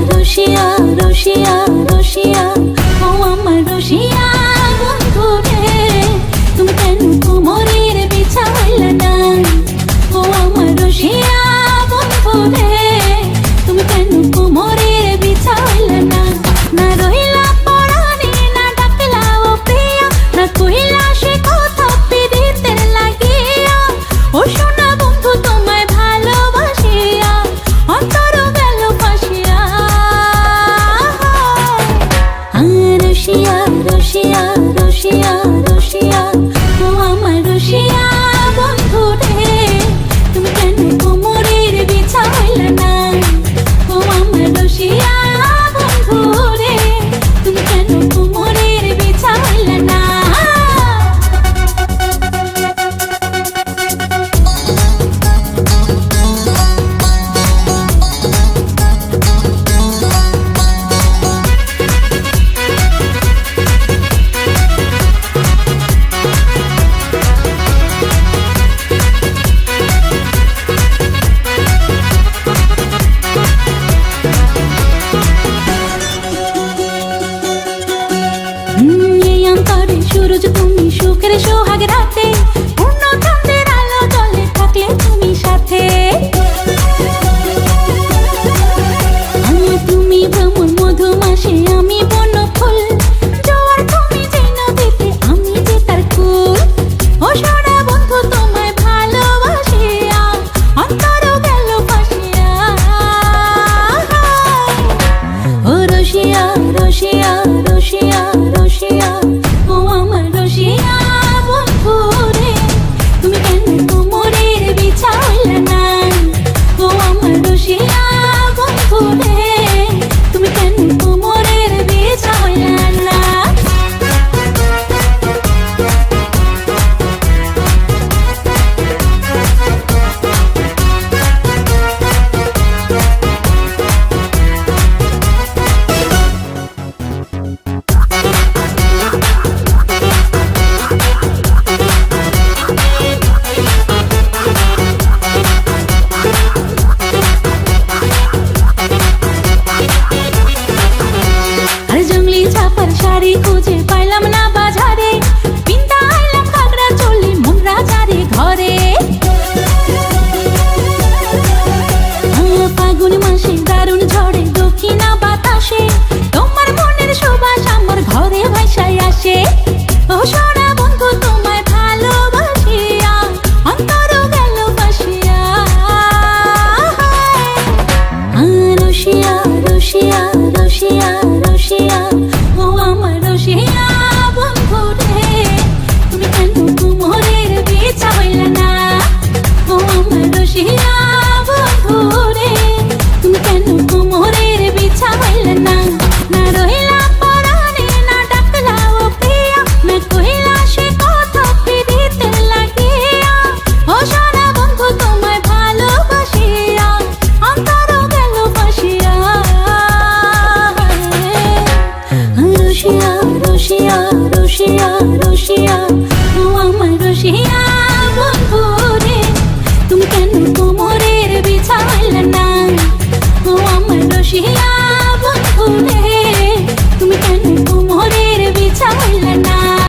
রসিয়া রসিয়া রসিয়া ও আমার রসিয়া বন্ধু রে তুমি কেন কোমরের বিছাইলা না ও আমার রসিয়া বন্ধু রে তুমি কেন কোমরের বিছাইলা না না রহিলা পরাণে না ডাকলা ও প্রিয়া না কইলা সে কথা পিরিতে লাগিয়া ও সোনা বন্ধু তোমায় ভালোবাসিয়া অন্তর গেল ফাঁসিয়া রসিয়া রসিয়া রসিয়া রসিয়া ও আমার রসিয়া বন্ধু রে তুমি কেন কোমরের বিছাইলা না ও আমার রসিয়া বন্ধু রে তুমি কেন কোমরের বিছাইলা না সূরজ তুমি সুখের সোহাগ রাতে পূর্ণ চাঁদের আলো জলে থাকলে তুমি সাথে তুমি ভ্রমণ মধুমাসে আমি বন ফুল জোয়ার তুমি যে নদীতে আমি যে তার কুল ও সোনা বন্ধু তোমায় ভালোবাসিয়া অন্তর গেল ফাঁসিয়া ও রসিয়া রসিয়া রসিয়া রসিয়া ও আমার রসিয়া বন্ধু রে তুমি কেন কোমরের বিছাইলা না ও আমার রসিয়া বন্ধু রে তুমি কেন কোমরের বিছাইলা না শাড়ি খুঁজে পাইলাম না বাজারে পিন্তা আইলাম ঘাগরা চলে মন রাজারে ঘরে ফাগুন মাসে দারুণ ঝড়ে দক্ষিণা বাতাসে তোমার মনের সুবাস আমার ঘরে ভাসায় আসে ও সোনা বন্ধু তোমায় ভালোবাসিয়া অন্তর গেল ফাঁসিয়া রসিয়া রসিয়া রসিয়া রসিয়া ও আমার রসিয়া বন্ধু রে তুমি কেন কোমরের বিছাইলা না ও আমার রসিয়া বন্ধু রে তুমি কেন কোমরের বিছাইলা না না রহিলা পরাণে না ডাকলা ও প্রিয়া না কইলা সে কথা পিরিতে লাগিয়া ও সোনা বন্ধু তোমায় ভালোবাসিয়া অন্তর গেল ফাঁসিয়া রসিয়া রসিয়া রসিয়া রসিয়া ও আমার রসিয়া বন্ধু